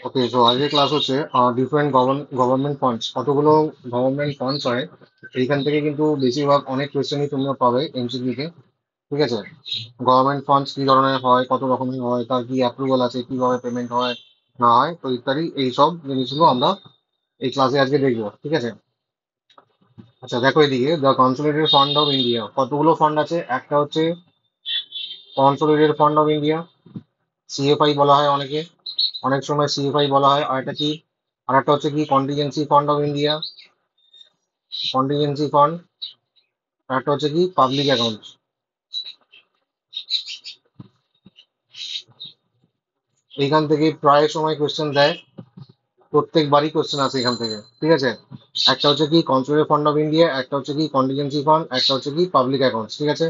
ওকে, so আজকের class হচ্ছে different government funds. কতগুলো গভর্নমেন্ট ফান্ডস হয় এইখান থেকে কিন্তু বেশিরভাগ অনেক কোয়েশ্চেনই তোমরা পাবে এমসিকিউ তে। ঠিক আছে, গভর্নমেন্ট ফান্ডস কি ধরনের হয়, কত রকমের হয়, তার কি অ্যাপ্রুভাল আছে, কিভাবে পেমেন্ট হয় না হয়, তো ইত্যাদি এইসব জিনিসগুলো আমরা এই ক্লাসে আজকে দেখবো। ঠিক আছে, আচ্ছা দেখো এদিকে the consolidated fund of India কতগুলো ফান্ড আছে। একটা হচ্ছে consolidated fund of India, CFI বলা হয় অনেকে, অনেক সময় সিএফআই বলা হয়। আর একটা কি, আর একটা হচ্ছে কি contingency fund of India, contingency fund. আর একটা হচ্ছে কি পাবলিক অ্যাকাউন্ট। এইখান থেকে প্রায় সময় কোয়েশ্চেন দেয়, প্রত্যেকবারই কোয়েশ্চেন আসে এখান থেকে। ঠিক আছে, একটা হচ্ছে কি কনসোলিডেটেড ফান্ড অফ ইন্ডিয়া, একটা হচ্ছে কি কন্টিজেন্সি ফান্ড, একটা হচ্ছে কি পাবলিক অ্যাকাউন্টস। ঠিক আছে,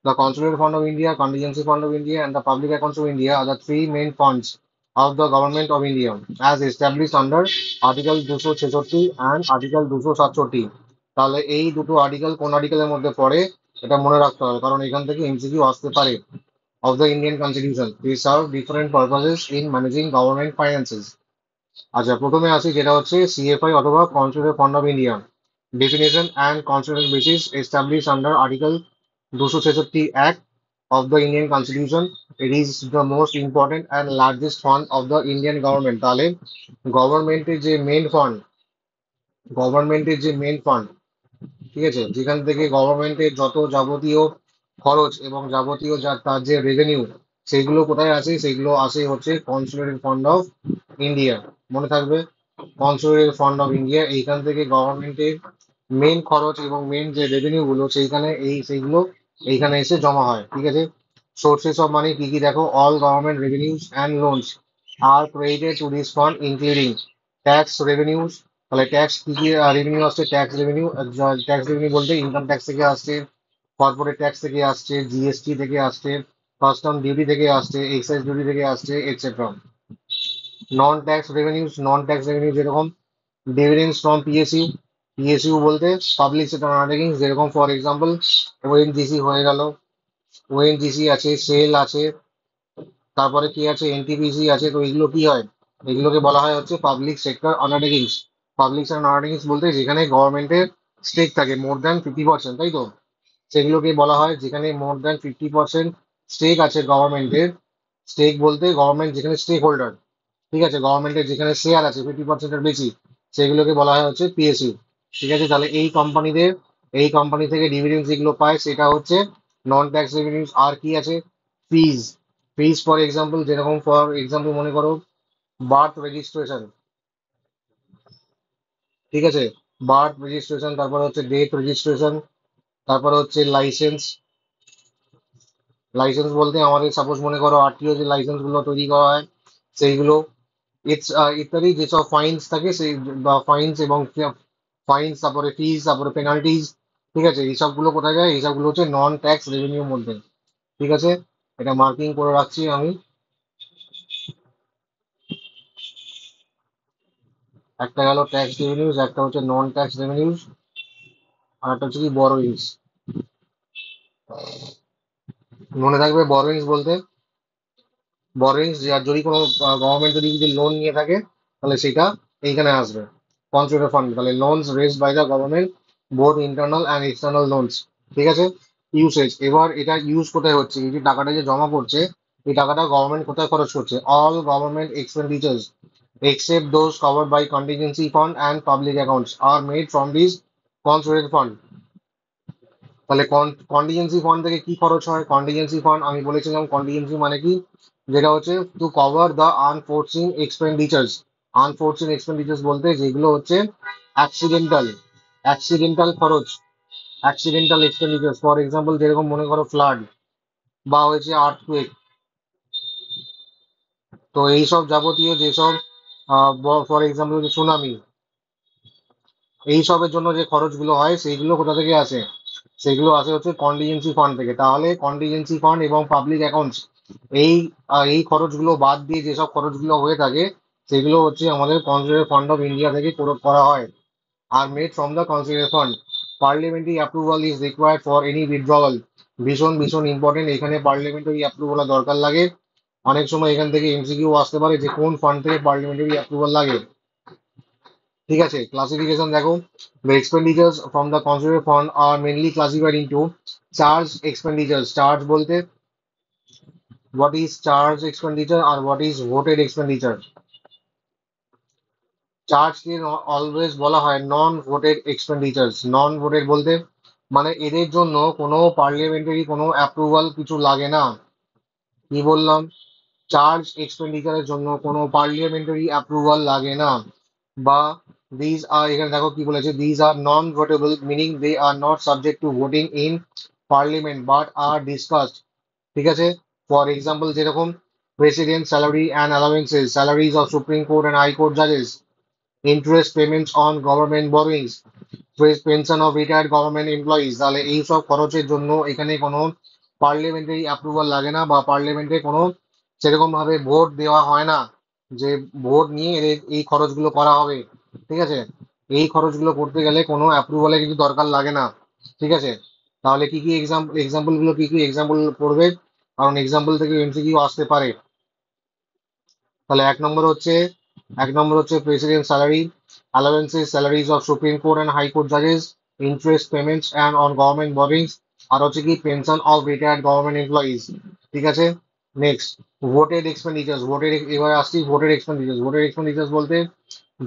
the consolidated fund of India, contingency fund of India, and the public accounts of India are the three main funds of the government of India as established under Article 266 and Article 267। তাহলে এই দুটো article কোন আর্টিকেলের মধ্যে পড়ে এটা মনে রাখতে হবে, কারণ এখান থেকে এমসিকিউ আসতে পারে। Of the Indian constitution they serve different purposes in managing government finances। আচ্ছা, প্রথমে আসি যেটা হচ্ছে সিএফআই অথবা consolidated fund of India. Definition and constitutional basis establish under article 266 Act of the Indian Constitution. It is the most important and largest fund of the Indian government। তাহলে গভর্নমেন্টের যে main fund, গভর্নমেন্টের যে main fund, ঠিক আছে, যেখান থেকে গভর্নমেন্টের যত যাবতীয় খরচ এবং যাবতীয় যা তার যে রেভিনিউ, সেগুলো কোথায় আসে, সেগুলো আসে হচ্ছে কনসোলিডেটেড ফান্ড অফ ইন্ডিয়া। মনে থাকবে, কনসোলিডেটেড ফান্ড অফ ইন্ডিয়া, এইখান থেকে গভর্নমেন্টের মেন খরচ এবং মেন যে রেভিনিউ গুলো সেইখানে সেইগুলো এইখানে এসে জমা হয়। ঠিক আছে, সোর্সেস অফ মানি কি কি দেখো, all government revenues and loans are credited to this fund including tax revenues. তাহলে ট্যাক্স কি কি রেভিনিউ আসছে, ট্যাক্স রেভিনিউ, ট্যাক্স রেভিনিউ বলতে ইনকাম ট্যাক্স থেকে আসছে, কর্পোরেট ট্যাক্স থেকে আসছে, জিএসটি থেকে আসছে, কাস্টম ডিউটি থেকে আসছে, এক্সাইজ ডিউটি থেকে আসছে, এটসেট্রা। নন ট্যাক্স রেভিনিউস, নন ট্যাক্স রেভিনিউ যেরকম ডিভিডেন্ডস ফ্রম পিএসইউ, পিএসইউ বলতে পাবলিক সেক্টর আন্ডারটেকিংস, যেরকম ফর এক্সাম্পল ওএনজিসি হয়ে গেল, ওএনজিসি আছে, সেল আছে, তারপরে কি আছে, এনটিপিসি আছে। তো এগুলো কি হয়, এগুলোকে বলা হয় হচ্ছে public sector undertakings. Public sector undertakings বলতে যেখানে গভর্নমেন্টের স্টেক থাকে মোর দ্যান 50%, তাই তো, সেগুলোকে বলা হয় যেখানে মোর দ্যান 50% স্টেক আছে গভর্নমেন্টের। স্টেক বলতে গভর্নমেন্ট যেখানে স্টেক হোল্ডার, ঠিক আছে, গভর্নমেন্টের যেখানে শেয়ার আছে 50%-এর বেশি, সেগুলোকে বলা হয় হচ্ছে পিএসইউ। ঠিক আছে, তাহলে এই কোম্পানি থেকে ডিভিডেন্ড যেগুলো পায় সেটা হচ্ছে নন ট্যাক্স রেভিনিউস। আর কি আছে, ফিজ, ফিজ ফর এক্সাম্পল, যেরকম ফর এক্সাম্পল মনে করো বার্থ রেজিস্ট্রেশন, ঠিক আছে, বার্থ রেজিস্ট্রেশন, তারপরে হচ্ছে ডেথ রেজিস্ট্রেশন, তারপরে হচ্ছে লাইসেন্স। লাইসেন্স বলতে আমাদের সাপোজ মনে করো আরটিও যে লাইসেন্স গুলো তৈরি করা হয় সেইগুলো, ইত্যাদি যেসব ফাইন্স থাকে সেই, বা ফাইন্স এবং ফাইন্স, তারপরে ফিজ, তারপরে পেনাল্টিজ। ঠিক আছে, এইসব গুলো কোথায় যায়, এইসব গুলো হচ্ছে নন ট্যাক্স রেভিনিউর মধ্যে। ঠিক আছে, এটা মার্কিং করে রাখছি আমি। একটা গেল ট্যাক্স রেভিনিউজ, একটা হচ্ছে নন ট্যাক্স রেভিনিউজ, আর একটা হচ্ছে কি বরোইংস। মনে থাকবে বরোইংস বলতে, বরোইংস যদি কোনো গভর্নমেন্ট যদি লোন নিয়ে থাকে তাহলে সেটা এইখানে আসবে কনসিডার ফান্ড। তাহলে loans raised by the government, both internal and external loans. ঠিক আছে, ইউসেজ, এবার এটা ইউজ কোথায় হচ্ছে, এই যে টাকাটা যে জমা পড়ছে, এই টাকাটা গভর্নমেন্ট কোথায় খরচ করছে, all government এক্সপেন্ডিচার্স except those covered by contingency fund and public accounts are made from this consolidated fund। তাহলে কন্টিজেন্সি ফান্ড থেকে কি খরচ হয়, কন্টিজেন্সি ফান্ড আমি বলেছিলাম কন্টিজেন্সি মানে কি, যেটা হচ্ছে to cover the unforeseen expenditures. Unforeseen expenditures বলতে যেগুলো হচ্ছে অ্যাক্সিডেন্টাল, অ্যাক্সিডেন্টাল খরচ, অ্যাক্সিডেন্টাল এক্সপেন্ডিচার্স। ফর এক্সাম্পল যেরকম মনে করো ফ্লাড বা হয়েছে আর্থকুয়েক, তো এইসব যাবতীয় যেসব ফর এক্সাম্পল সুনামি, এইসবের জন্য যে খরচগুলো হয় সেইগুলো কোথা থেকে আসে, সেগুলো আসে হচ্ছে কন্টিজেন্সি ফান্ড থেকে। তাহলে কন্টিজেন্সি ফান্ড এবং পাবলিক অ্যাকাউন্টস, এই এই খরচগুলো বাদ দিয়ে যেসব খরচগুলো হয়ে থাকে সেগুলো হচ্ছে আমাদের কনসিডার ফান্ড অফ ইন্ডিয়া থেকে করা হয়, আর made from the consider fund. Parliamentary approval is required for any withdrawal. ভীষণ ভীষণ ইম্পর্টেন্ট, এখানে পার্লামেন্টারি অ্যাপ্রুভাল দরকার লাগে। অনেক সময় এখান থেকে এমসিকিউ আসতে পারে যে কোন ফান্ড থেকে পার্লামেন্টারি অ্যাপ্রুভাল লাগে। ঠিক আছে, ক্লাসিফিকেশন দেখো, the expenditures from the conservative fund are mainly classified into charge expenditures. Charge বলতে what is charge expenditure আর what is voted expenditure। চার্জকে অলওয়েজ বলা হয় নন ভোটেড এক্সপেন্ডিচার্স। নন ভোটেড বলতে মানে এদের জন্য কোনো পার্লামেন্টারি কোনো অ্যাপ্রুভাল কিছু লাগে না। কি বললাম? চার্জ এক্সপেন্ডিচারের জন্য কোনো পার্লামেন্টারি অ্যাপ্রুভাল লাগে না। বা দিজ আর, এখানে দেখো কি বলেছে, these are non votable, meaning they are not subject to voting in parliament but are discussed. ঠিক আছে, ফর এক্সাম্পল যেরকম president salary and allowances, salaries of supreme court and high court জাজেস, interest payments on government borrowings, pension of retired government employees. তাহলে এইসব খরচের জন্য এখানে কোনো পার্লামেন্টারি অ্যাপ্রুভাল লাগে না, বা পার্লামেন্টে কোনো সেরকম ভাবে ভোট দেওয়া হয় না যে ভোট নিয়ে এদের এই খরচগুলো করা হবে। ঠিক আছে, এই খরচগুলো করতে গেলে কোনো অ্যাপ্রুভালের কিছু দরকার লাগে না। ঠিক আছে, তাহলে কি কি এক্সাম্পল গুলো কি কি এক্সাম্পল পড়বে, কারণ এক্সাম্পল থেকে এমসিকিউ আসতে পারে। তাহলে এক নম্বর হচ্ছে president salary, allowances, salaries of supreme court and high court জাজেস, interest payments and on government borrowings, আর হচ্ছে কি pension of retired government employees. ঠিক আছে, নেক্সট ভোটেড এক্সপেন্ডিচার্স। এবার আসছি ভোটেড এক্সপেন্ডিচার্স। ভোটেড এক্সপেন্ডিচার্স বলতে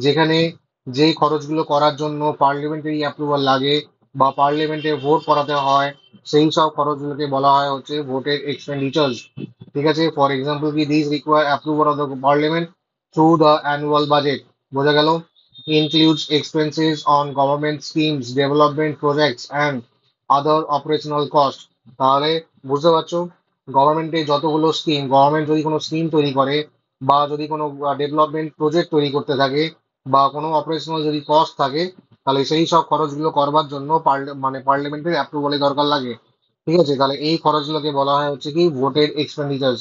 যেখানে যেই খরচগুলো করার জন্য পার্লামেন্টারি অ্যাপ্রুভাল লাগে বা পার্লামেন্টে ভোট করাতে হয়, সেই সব খরচগুলোকে বলা হয় হচ্ছে ভোটেড এক্সপেন্ডিচার্স। ঠিক আছে, ফর এক্সাম্পল কি this require approval of the parliament through the annual budget. বোঝা গেল? Includes expenses on government schemes, development projects and other operational cost. তাহলে বুঝতে পারছো, গভর্নমেন্টে যতগুলো স্কিম, গভর্নমেন্ট যদি কোনো স্কিম তৈরি করে বা যদি কোনো ডেভেলপমেন্ট প্রজেক্ট তৈরি করতে থাকে বা কোনো অপারেশনাল যদি কস্ট থাকে, তাহলে সেই সব খরচগুলো করবার জন্য মানে পার্লামেন্টের অ্যাপ্রুভালের দরকার লাগে। ঠিক আছে, তাহলে এই খরচগুলোকে বলা হয় হচ্ছে কি ভোটেড এক্সপেন্ডিচার্স।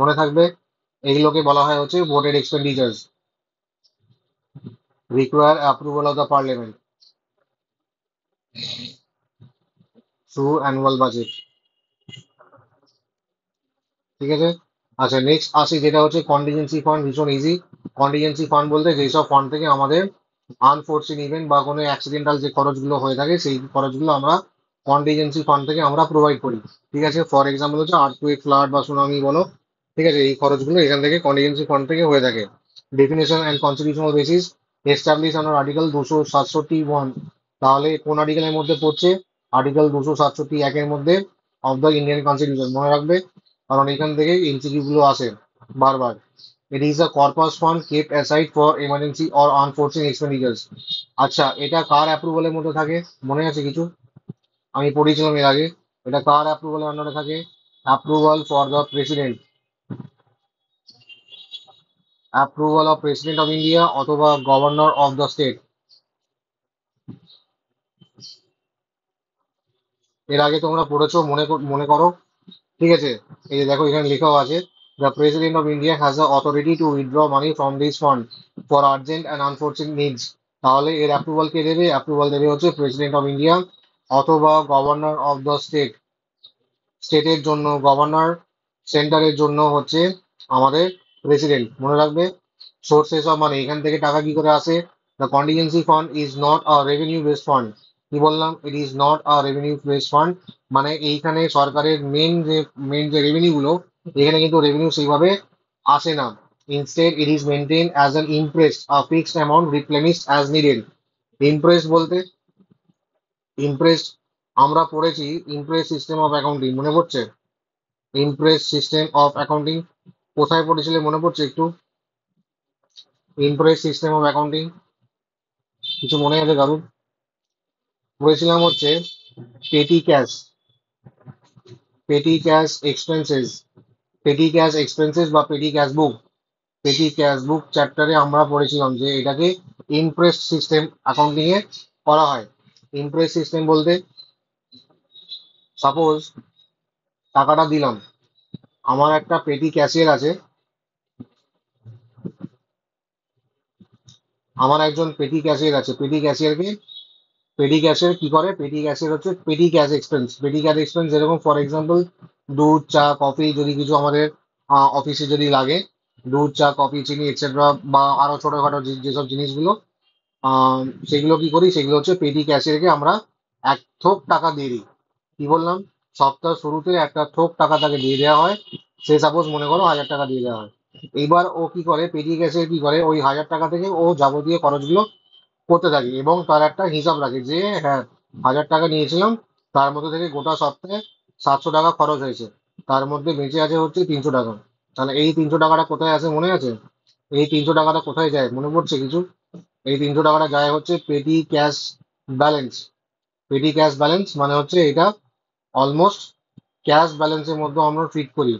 মনে থাকবে, এইগুলোকে বলা হয় হচ্ছে voted এক্সপেন্ডিচার্স, require approval of the parliament through annual budget. ঠিক আছে, আচ্ছা নেক্সট আসি যেটা হচ্ছে কন্টিজেন্সি ফান্ড। ভীষণ ইজি। কন্টিজেন্সি ফান্ড বলতে যেসব ফান্ড থেকে আমাদের আনফোর্সিন ইভেন্ট বা কোনো অ্যাক্সিডেন্টাল যে খরচগুলো হয়ে থাকে সেই খরচগুলো আমরা কন্টিজেন্সি ফান্ড থেকে আমরা প্রোভাইড করি। ঠিক আছে, ফর এক্সাম্পল হচ্ছে আর্থকুয়েক, ফ্লাড বা সুনামি বলো। ঠিক আছে, এই খরচগুলো এখান থেকে কন্টিজেন্সি ফান্ড থেকে হয়ে থাকে। Definition and constitutional basis, establish under article 267(1)। তাহলে কোন আর্টিকেলের মধ্যে পড়ছে? আর্টিকেল 267(1) এর মধ্যে অফ দ্য ইন্ডিয়ান কনস্টিটিউশন। মনে রাখবে, কারণ এখান থেকে এমসিকিউ গুলো আসে বারবার। It is a corpus fund kept aside for emergency or unforeseen expenditures. আচ্ছা, এটা কার অ্যাপ্রুভালের মধ্যে থাকে? মনে আছে কিছু? আমি পড়িয়েছিলাম এর আগে। এটা কার অ্যাপ্রুভালের আন্ডারে থাকে? Approval for the president, approval of president of India অথবা গভর্নর অফ দ্য স্টেট। এর আগে তোমরা পড়েছো, মনে করো। ঠিক আছে, এই যে দেখো এখানে লেখাও আছে, the president of India has the authority to withdraw money from this fund for urgent and unforeseen needs. তাহলে এর অ্যাপ্রুভাল কে দেবে? অ্যাপ্রুভাল দেবে হচ্ছে প্রেসিডেন্ট অফ ইন্ডিয়া অথবা গভর্নর অফ দ্য স্টেট। স্টেটের জন্য গভর্নর, সেন্টারের জন্য হচ্ছে আমাদের প্রেসিডেন্ট। মনে রাখবে, সোর্সেস অফ মানি, এখান থেকে টাকা কি করে আসে? The contingency fund is not a revenue based fund. কি বললাম? It is not a revenue based fund, মানে এইখানে সরকারের মেন যে রেভিনিউ গুলো, এখানে কিন্তু রেভিনিউ সেইভাবে আসে না। Instead it is maintain as an imprest, a fixed amount replenished as needed. Imprest বলতে, ইমপ্রেস্ট আমরা পড়েছি ইমপ্রেস সিস্টেম অফ অ্যাকাউন্টিং, মনে পড়ছে? ইমপ্রেস সিস্টেম অফ অ্যাকাউন্টিং কোথায় পড়েছিলে মনে পড়ছে একটু? ইমপ্রেস সিস্টেম অফ অ্যাকাউন্টিং কিছু মনে আছে কারুর? পড়েছিলাম হচ্ছে পেটি ক্যাশ, পেটি ক্যাশ এক্সপেন্সেস, পেটি ক্যাশ এক্সপেন্সেস বা পেটি ক্যাশ বুক। পেটি ক্যাশ বুক চ্যাপ্টারে আমরা পড়েছিলাম যে এটাকে ইমপ্রেস সিস্টেম অ্যাকাউন্টিং এ করা হয়। ইমপ্রেস সিস্টেম বলতে সাপোজ টাকাটা দিলাম, আমার একটা পেটি ক্যাশিয়ার আছে, আমার একজন পেটি ক্যাশিয়ার আছে। পেটি ক্যাশিয়ার কি করে? পেটি ক্যাশিয়ার হচ্ছে পেটি ক্যাশ এক্সপেন্স। পেটি ক্যাশ এক্সপেন্স যেরকম ফর এক্সাম্পল দুধ, চা, কফি যদি কিছু আমাদের অফিসে যদি লাগে, দুধ চা কফি চিনি এটসেট্রা, বা আরো ছোটখাটো যেসব জিনিসগুলো, আহ, সেগুলো কি করি, সেগুলো হচ্ছে পেটি ক্যাশে রেখে আমরা এক থোক টাকা দিয়ে দিই। কি বললাম, সপ্তাহ শুরুতে একটা থোক টাকা তাকে দিয়ে দেওয়া হয়। সে সাপোজ মনে করো 1000 টাকা দিয়ে দেওয়া হয়। এইবার ও কি করে, পেটি ক্যাশে কি করে, ওই 1000 টাকা থেকে ও যাবতীয় খরচগুলো করতে থাকি, এবং তার একটা হিসাব রাখে যে হ্যাঁ, 1000 টাকা নিয়েছিলাম, তার মধ্যে থেকে গোটা সপ্তাহে 700 টাকা খরচ হয়েছে, তার মধ্যে বেঁচে আছে হচ্ছে 300 টাকা। তাহলে এই 300 টাকাটা কোথায় আছে মনে আছে? এই 300 টাকাটা কোথায় যায় মনে পড়ছে কিছু? এই 300 টাকাটা যায় হচ্ছে পেটি ক্যাশ ব্যালেন্স। পেটি ক্যাশ ব্যালেন্স মানে হচ্ছে এটা অলমোস্ট ক্যাশ ব্যালেন্সের মধ্যে আমরা ট্রিট করি।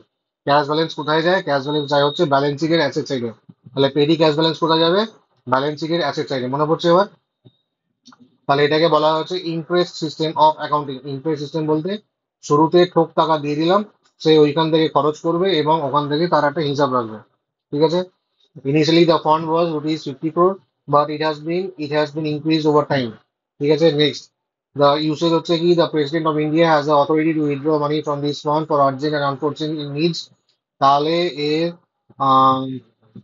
ক্যাশ ব্যালেন্স কোথায় যায়? ক্যাশ ব্যালেন্স যায় হচ্ছে ব্যালেন্সিং এর অ্যাসেট সাইডে। তাহলে পেটি ক্যাশ ব্যালেন্স কোথায় যাবে? ব্যালেন্সিং এর অ্যাসেট সাইডে। মনে পড়ছে এবার? তাহলে এটাকে বলা হচ্ছে interest system of accounting. Interest system বলতে শুরুতে ঠোক টাকা দিয়ে দিলাম, সে ওইখান থেকে খরচ করবে এবং ওখান থেকে তার একটা হিসাব রাখবে। ঠিক আছে? Initially the fund was ₹50 crore, but it has been increased over time. ঠিক আছে, নেক্সট, দ্য ইউসেজ হচ্ছে কি, the president of India has the authority to withdraw money from this fund for urgent and unfortunate needs. তাহলে এর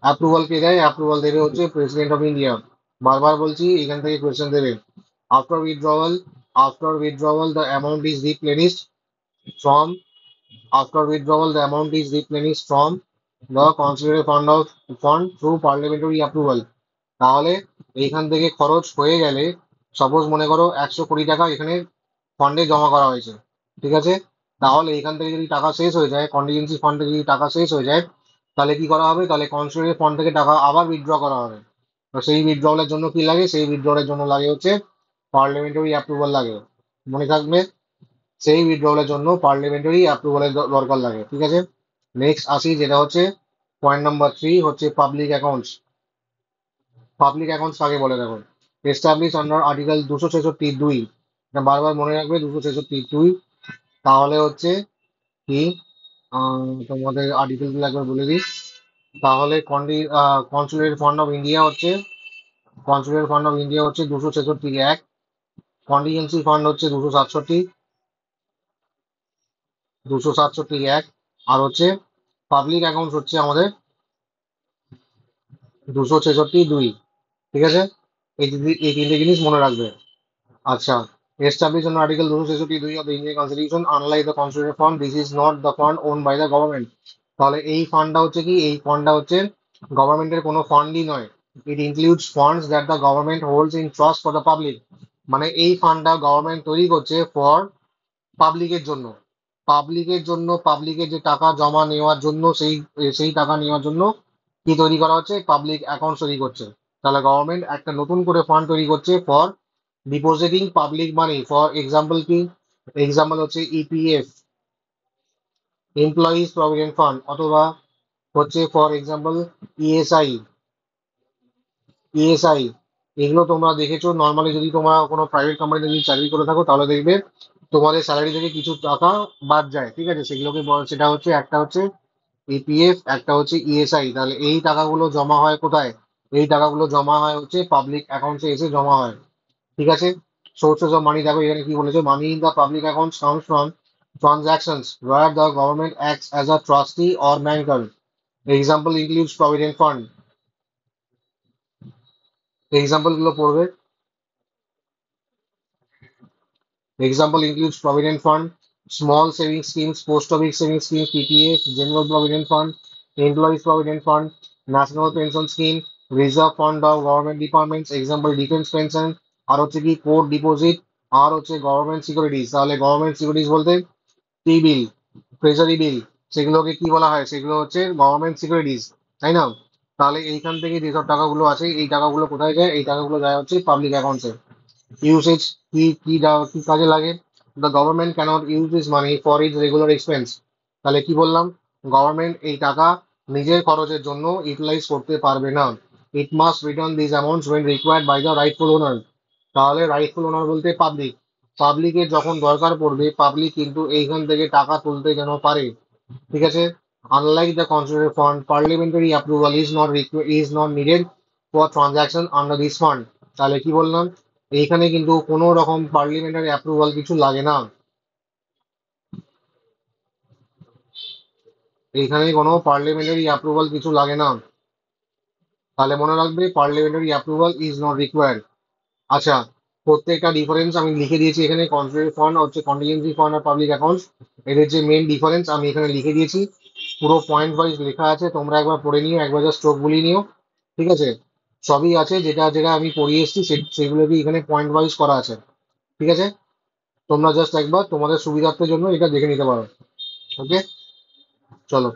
approval কে দেয়? Approval দেবে হচ্ছে president of India. বারবার বলছি, এখান থেকে কোয়েশ্চেন দেবে। After withdrawal, after withdrawal, the amount is replenished from after withdrawal, the amount is replenished from the constituted fund through parliamentary approval. তাহলে এইখান থেকে খরচ হয়ে গেলে, সাপোজ মনে করো 100 কোটি টাকা এখানে ফান্ডে জমা করা হয়েছে। ঠিক আছে? তাহলে এখান থেকে যদি টাকা শেষ হয়ে যায়, কন্টিনজেন্সি ফান্ডে যদি টাকা শেষ হয়ে যায়, তাহলে কি করা হবে? তাহলে কনস্টিটিউয়েন্ট ফান্ড থেকে টাকা আবার উইথড্র করা হবে। তো সেই উইথড্রলের জন্য কি লাগে? সেই উইথড্রলের জন্য লাগে হচ্ছে পার্লামেন্টারি অ্যাপ্রুভাল লাগে। মনে থাকবে, সেই উইথড্রলের জন্য পার্লামেন্টারি অ্যাপ্রুভালের দরকার লাগে। ঠিক আছে? নেক্সট আসি, যেটা হচ্ছে পয়েন্ট নাম্বার 3, হচ্ছে পাবলিক অ্যাকাউন্টস। পাবলিক অ্যাকাউন্টস কাকে বলে দেখো। Establish under article 266(2). বারবার মনে রাখবে 266(2). তাহলে হচ্ছে কি, তোমাদের আর্টিকেল গুলো একবার বলে দিই। তাহলে কনসুলেট ফান্ড অফ ইন্ডিয়া হচ্ছে, কনসুলেট ফান্ড অফ ইন্ডিয়া হচ্ছে 266(1). কন্টিনজেন্সি ফান্ড হচ্ছে 267, 267(1). আর হচ্ছে পাবলিক অ্যাকাউন্টস হচ্ছে আমাদের 266(2). ঠিক আছে? এই তিনটে জিনিস মনে রাখবে। আচ্ছা, established under Article 266(2) of the Indian Constitution, unlike the Constitutional Fund, this is not the fund owned by the government. তাহলে এই ফান্ডটা হচ্ছে কি, এই ফান্ডটা হচ্ছে গভর্নমেন্টের কোনো ফান্ডই নয়। It includes funds that the government holds in trust for the public. মানে এই ফান্ডটা গভর্নমেন্ট তৈরি করছে ফর পাবলিকের জন্য। পাবলিকের জন্য, পাবলিকের যে টাকা জমা নেওয়ার জন্য, সেই সেই টাকা নেওয়ার জন্য কি তৈরি করা হচ্ছে? পাবলিক অ্যাকাউন্ট তৈরি করছে। তাহলে গভর্নমেন্ট একটা নতুন করে ফান্ড তৈরি করছে for depositing public money. For example কি? এক্সাম্পল হচ্ছে ইপিএফ, এমপ্লয়িজ প্রভিডেন্ট ফান্ড, অথবা হচ্ছে ফর এক্সাম্পল ইএসআই। ইএসআই এগুলো তোমরা দেখেছো নর্মালি, যদি তোমরা কোনো প্রাইভেট কোম্পানিতে যদি চাকরি করে থাকো, তাহলে দেখবে তোমাদের স্যালারি থেকে কিছু টাকা বাদ যায়। ঠিক আছে? সেগুলোকে সেটা হচ্ছে, একটা হচ্ছে ইপিএফ, একটা হচ্ছে ইএসআই। তাহলে এই টাকাগুলো জমা হয় কোথায়? এই টাকাগুলো জমা হয় হচ্ছে পাবলিক অ্যাকাউন্টে এসে জমা হয়। ঠিক আছে? সোর্সেস অফ মানি দেখো, এখানে কি বলেছে, money in the public accounts comes from transactions where the government acts as a trustee or banker. Example includes provident fund. Example গুলো পড়বে। Example includes Provident Fund, Small Savings Schemes, Post Office Savings Schemes, PPF, General Provident Fund, Employees Provident Fund, National Pension Scheme, Reserve Fund of Government Departments, example Defense Pension, আর হচ্ছে কি court deposit, আর হচ্ছে government securities. তাহলে government securities বলতে টি বিল, treasury bill, সেগুলোকে কি বলা হয়? সেগুলো হচ্ছে গভর্নমেন্ট সিকিউরিটিজ, তাই না? তাহলে এইখান থেকে যেসব টাকাগুলো আছে, এই টাকাগুলো কোথায় যায়? এই টাকাগুলো যায় হচ্ছে পাবলিক অ্যাকাউন্টসে। ইউসেজ কি কাজে লাগে? The government cannot use this money for its regular expense. তাহলে কি বললাম? গভর্নমেন্ট এই টাকা নিজের খরচের জন্য ইউটিলাইজ করতে পারবে না। It must return this amounts when required by the rightful owner. তাহলে রাইটফুল ওনার বলতে পাবলিক। পাবলিকের যখন দরকার পড়বে, পাবলিক কিন্তু এইখান থেকে টাকা তুলতে যেন পারে। ঠিক আছে? Unlike the constituted fund, parliamentary approval is not needed for transaction under this fund. তাহলে কি বললাম? এইখানে কিন্তু কোনো রকম পার্লামেন্টারি অ্যাপ্রুভাল কিছু লাগে না। এইখানে কোনো পার্লামেন্টারি অ্যাপ্রুভাল কিছু লাগে না। তাহলে মনে রাখবে, parliamentary approval is not required. আচ্ছা, প্রত্যেকটা ডিফারেন্স আমি লিখে দিয়েছি এখানে, কনসোলিডেটেড ফান্ড হচ্ছে কন্টিনজেন্সি ফান্ড আর পাবলিক অ্যাকাউন্টস, এদের যে মেন ডিফারেন্স আমি এখানে লিখে দিয়েছি। পুরো পয়েন্ট ওয়াইজ লেখা আছে, তোমরা একবার পড়ে নিও, একবার জাস্ট চোখ বুলিয়ে নিও। ঠিক আছে, সবই আছে, যেটা যেটা আমি পড়িয়ে এসেছি সেগুলোকে এখানে পয়েন্ট ওয়াইজ করা আছে। ঠিক আছে, তোমরা জাস্ট একবার তোমাদের সুবিধার্থের জন্য এটা দেখে নিতে পারো। ওকে, চলো।